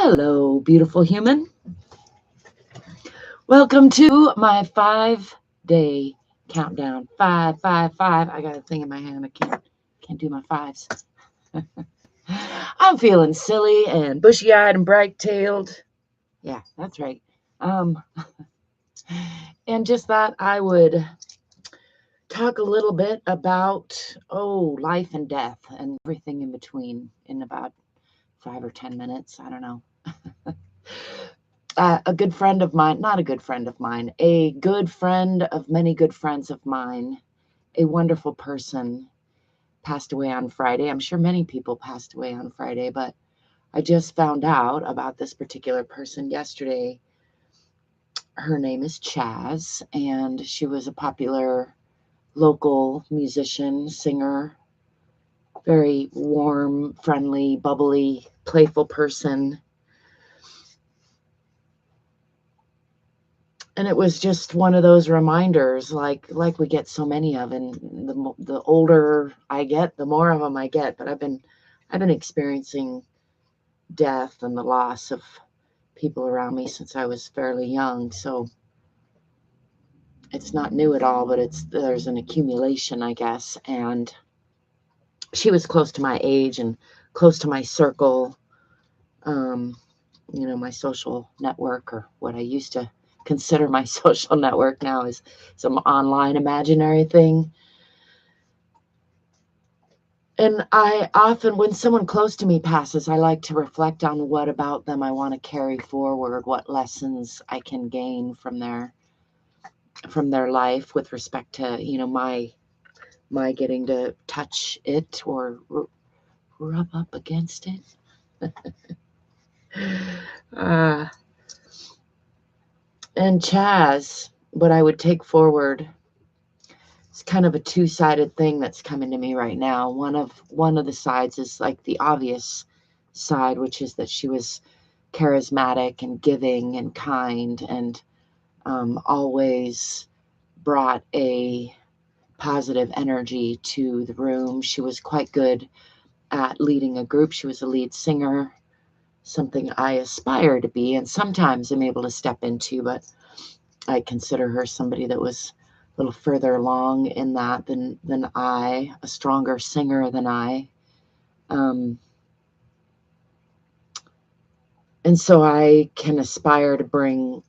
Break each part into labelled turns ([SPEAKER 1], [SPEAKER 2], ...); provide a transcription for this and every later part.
[SPEAKER 1] Hello, beautiful human. Welcome to my 5-day countdown. 5, 5, 5. I got a thing in my hand. I can't do my fives. I'm feeling silly and bushy-eyed and bright-tailed. Yeah, that's right. And just thought I would talk a little bit about life and death and everything in between in about 5 or 10 minutes. I don't know. A good friend of mine, not a good friend of mine, a good friend of many good friends of mine, a wonderful person, passed away on Friday. I'm sure many people passed away on Friday, but I just found out about this particular person yesterday. Her name is Chaz, and she was a popular local musician, singer, very warm, friendly, bubbly, playful person. And it was just one of those reminders, like we get so many of, and the older I get, the more of them I get. But I've been experiencing death and the loss of people around me since I was fairly young, so it's not new at all. But there's an accumulation, I guess. And she was close to my age and close to my circle, my social network, or what I used to consider my social network. Now is some online imaginary thing. And I often, when someone close to me passes, I like to reflect on what about them I want to carry forward, what lessons I can gain from their life with respect to, my getting to touch it or rub up against it. And Chaz, what I would take forward, it's kind of a two-sided thing that's coming to me right now. One of the sides is like the obvious side, which is that she was charismatic and giving and kind, and always brought a positive energy to the room. She was quite good at leading a group. She was a lead singer, something I aspire to be, and sometimes I'm able to step into, but I consider her somebody that was a little further along in that than I, a stronger singer than I. And so I can aspire to bring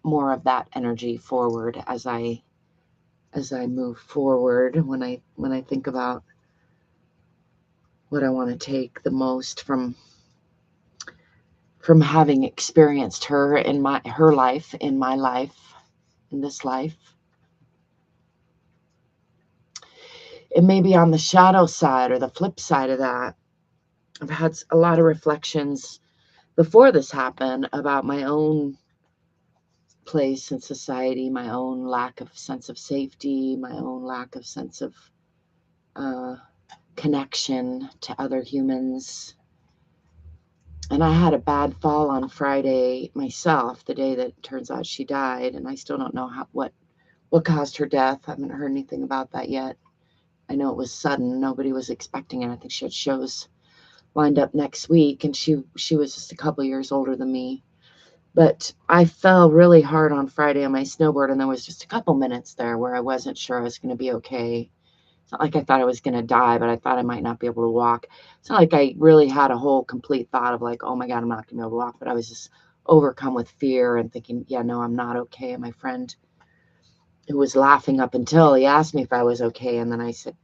[SPEAKER 1] more of that energy forward as I move forward. When I think about what I want to take the most from having experienced her in her life, in my life, in this life. And maybe on the shadow side or the flip side of that, I've had a lot of reflections before this happened about my own place in society, my own lack of sense of safety, my own lack of sense of connection to other humans. And I had a bad fall on Friday myself, the day that it turns out she died, and I still don't know what caused her death. I haven't heard anything about that yet. I know it was sudden. Nobody was expecting it. I think she had shows lined up next week, and she was just a couple years older than me. But I fell really hard on Friday on my snowboard, and there was just a couple minutes there where I wasn't sure I was going to be okay. It's not like I thought I was going to die, but I thought I might not be able to walk. It's not like I really had a whole complete thought of like, oh my God, I'm not going to be able to walk. But I was just overcome with fear and thinking, yeah, no, I'm not okay. And my friend, who was laughing up until he asked me if I was okay, and then I said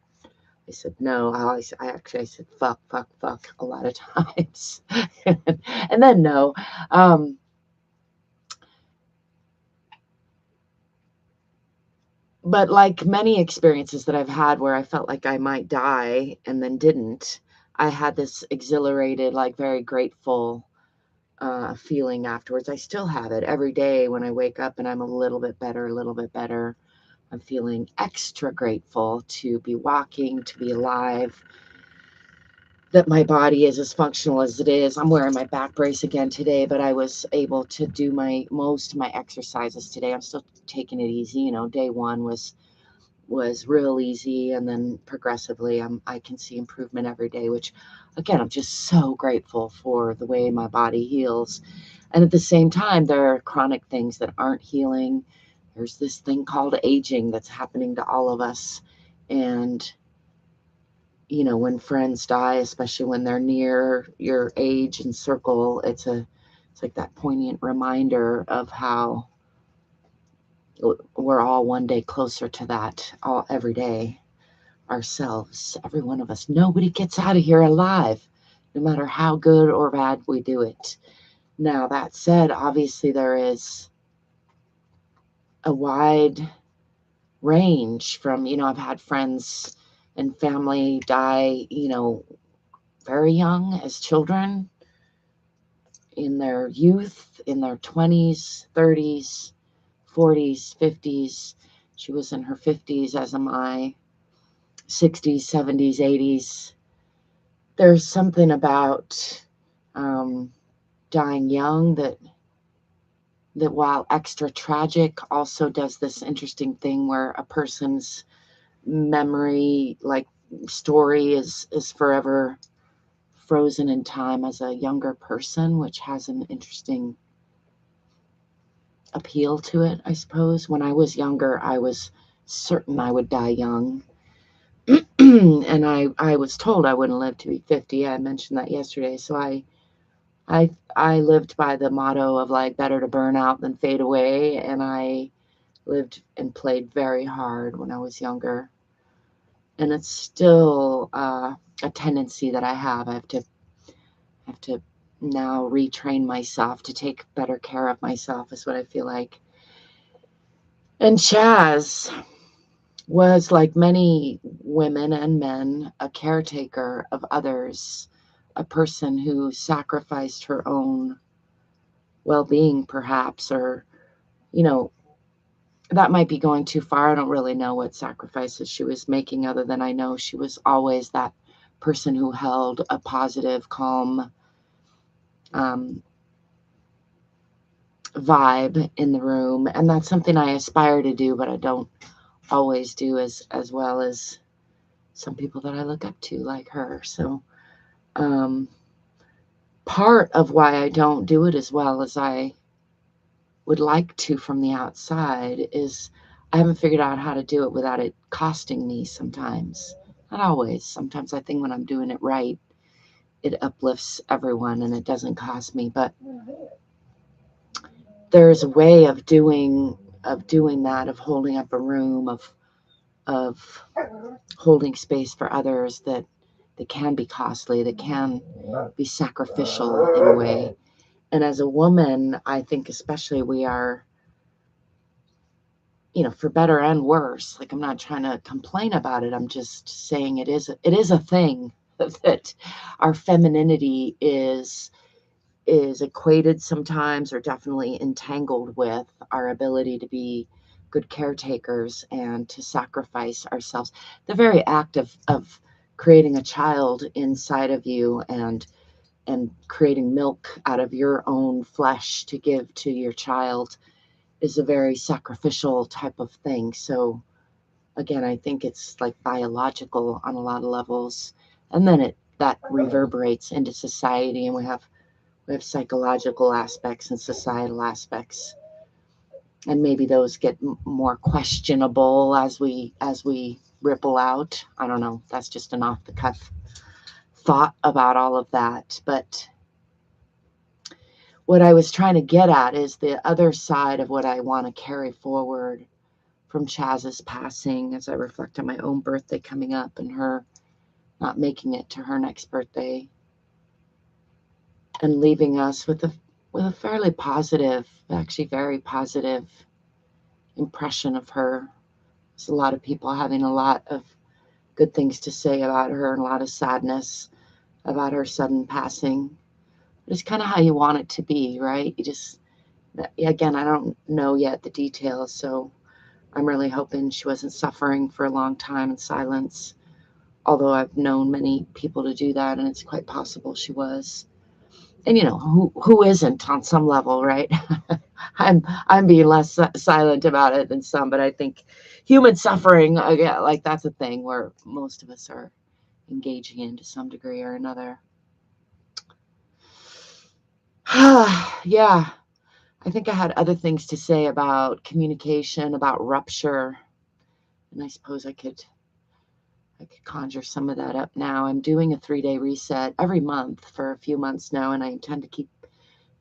[SPEAKER 1] no. I said fuck a lot of times, and then no. But like many experiences that I've had where I felt like I might die and then didn't, I had this exhilarated, like very grateful feeling afterwards. I still have it every day when I wake up and I'm a little bit better. I'm feeling extra grateful to be walking, to be alive, that my body is as functional as it is. I'm wearing my back brace again today, but I was able to do most of my exercises today. I'm still taking it easy. Day one was was real easy, and then progressively I can see improvement every day, which again, I'm just so grateful for the way my body heals. And at the same time, there are chronic things that aren't healing. There's this thing called aging that's happening to all of us. And when friends die, especially when they're near your age and circle, it's like that poignant reminder of how we're all one day closer to that, all every day, ourselves, every one of us. Nobody gets out of here alive, no matter how good or bad we do it. Now, that said, obviously there is a wide range from, I've had friends and family die, very young as children, in their youth, in their 20s, 30s, 40s, 50s. She was in her 50s, as am I, 60s, 70s, 80s. There's something about dying young that while extra tragic, also does this interesting thing where a person's memory, like story, is forever frozen in time as a younger person, which has an interesting appeal to it, I suppose. When I was younger, I was certain I would die young. And I was told I wouldn't live to be 50. I mentioned that yesterday. So I lived by the motto of like better to burn out than fade away. And I lived and played very hard when I was younger. And it's still a tendency that I have. I have to now retrain myself to take better care of myself, is what I feel like. And Chaz was, like many women and men, a caretaker of others, a person who sacrificed her own well-being, perhaps, or, that might be going too far. I don't really know what sacrifices she was making, other than I know she was always that person who held a positive, calm vibe in the room. And that's something I aspire to do, but I don't always do as well as some people that I look up to, like her. So part of why I don't do it as well as I would like to from the outside is I haven't figured out how to do it without it costing me sometimes. Not always. Sometimes I think when I'm doing it right, it uplifts everyone and it doesn't cost me. But there's a way of doing that, of holding up a room, of holding space for others, that can be costly, that can be sacrificial in a way. And as a woman, I think especially we are, for better and worse. Like, I'm not trying to complain about it. I'm just saying it is a thing that our femininity is equated sometimes, or definitely entangled with, our ability to be good caretakers and to sacrifice ourselves. The very act of creating a child inside of you and creating milk out of your own flesh to give to your child is a very sacrificial type of thing. So again, I think it's like biological on a lot of levels, and then that reverberates into society, and we have psychological aspects and societal aspects, and maybe those get more questionable as we ripple out. I don't know. That's just an off the cuff thought about all of that. But what I was trying to get at is the other side of what I want to carry forward from Chaz's passing, as I reflect on my own birthday coming up and her not making it to her next birthday, and leaving us with a fairly positive, actually very positive impression of her. There's a lot of people having a lot of good things to say about her, and a lot of sadness about her sudden passing. But it's kind of how you want it to be, right? You just, again, I don't know yet the details, so I'm really hoping she wasn't suffering for a long time in silence, although I've known many people to do that, and it's quite possible she was. And who isn't on some level, right? I'm being less silent about it than some, but I think human suffering, again, like that's a thing where most of us are engaging in to some degree or another. Yeah, I think I had other things to say about communication, about rupture, and I suppose I could conjure some of that up now. I'm doing a 3-day reset every month for a few months now, and I intend to keep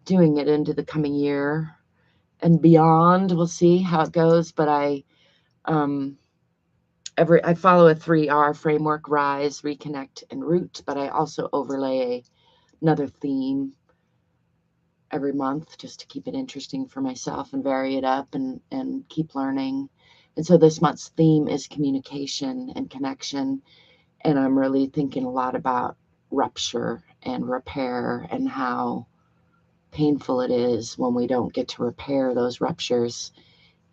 [SPEAKER 1] doing it into the coming year and beyond. We'll see how it goes, but I follow a 3R framework: rise, reconnect, and root, but I also overlay another theme every month just to keep it interesting for myself and vary it up and keep learning. And so this month's theme is communication and connection. And I'm really thinking a lot about rupture and repair and how painful it is when we don't get to repair those ruptures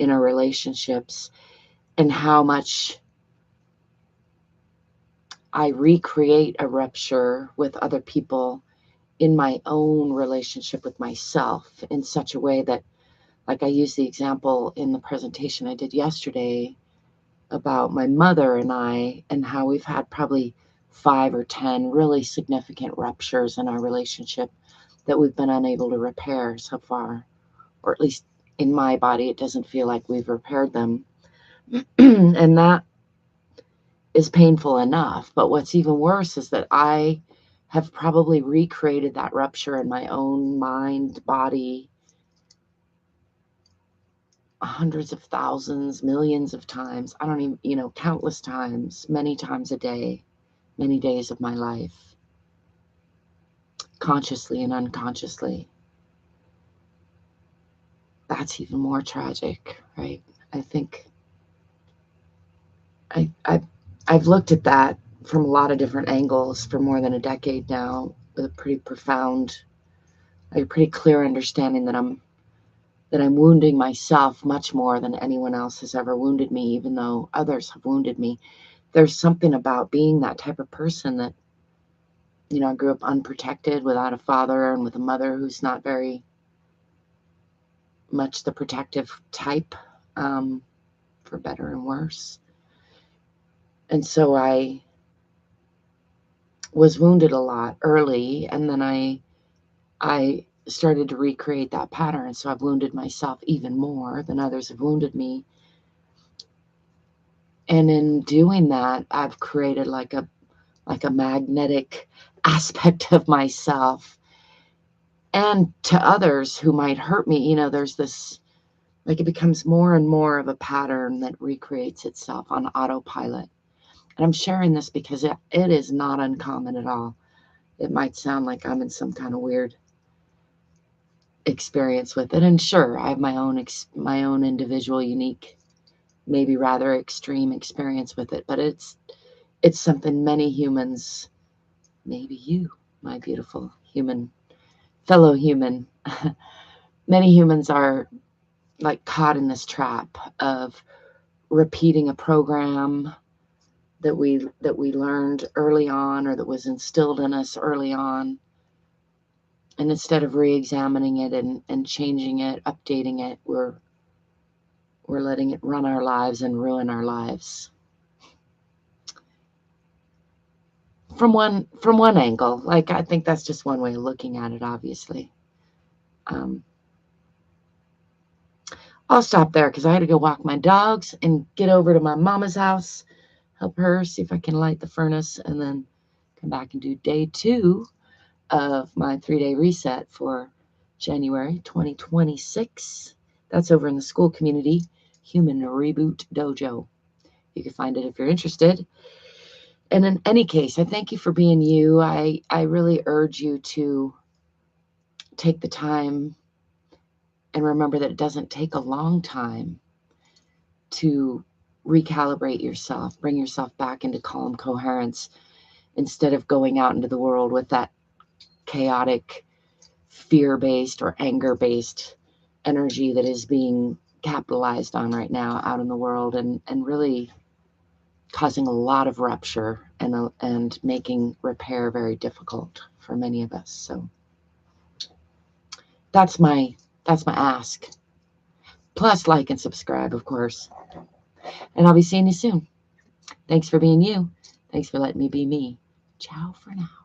[SPEAKER 1] in our relationships, and how much I recreate a rupture with other people in my own relationship with myself in such a way that, like I used the example in the presentation I did yesterday about my mother and I, and how we've had probably 5 or 10 really significant ruptures in our relationship that we've been unable to repair so far, or at least in my body, it doesn't feel like we've repaired them. And that is painful enough. But what's even worse is that I have probably recreated that rupture in my own mind, body, hundreds of thousands, millions of times. I don't even, countless times, many times a day, many days of my life, consciously and unconsciously. That's even more tragic, right? I think I've looked at that from a lot of different angles for more than a decade now, with a pretty clear understanding that I'm wounding myself much more than anyone else has ever wounded me, even though others have wounded me. There's something about being that type of person that, I grew up unprotected, without a father and with a mother who's not very much the protective type, for better and worse. And so I was wounded a lot early, and then I started to recreate that pattern. So I've wounded myself even more than others have wounded me. And in doing that, I've created like a magnetic aspect of myself and to others who might hurt me. There's this, like, it becomes more and more of a pattern that recreates itself on autopilot. And I'm sharing this because it is not uncommon at all. It might sound like I'm in some kind of weird experience with it. And sure, I have my own individual, unique, maybe rather extreme experience with it. But it's something many humans, maybe you, my beautiful fellow human, many humans are like caught in this trap of repeating a program that we learned early on, or that was instilled in us early on. And instead of re-examining it and changing it, updating it, we're letting it run our lives and ruin our lives. From one angle, like, I think that's just one way of looking at it, obviously. I'll stop there because I had to go walk my dogs and get over to my mama's house, help her, see if I can light the furnace, and then come back and do day 2 of my 3-day reset for January 2026. That's over in the school community, Human Reboot Dojo. You can find it if you're interested. And in any case, I thank you for being you. I really urge you to take the time and remember that it doesn't take a long time to recalibrate yourself, bring yourself back into calm coherence, instead of going out into the world with that chaotic, fear-based or anger-based energy that is being capitalized on right now out in the world, and really causing a lot of rupture and making repair very difficult for many of us. So that's my That's my ask. Plus, like and subscribe, of course. And I'll be seeing you soon. Thanks for being you. Thanks for letting me be me. Ciao for now.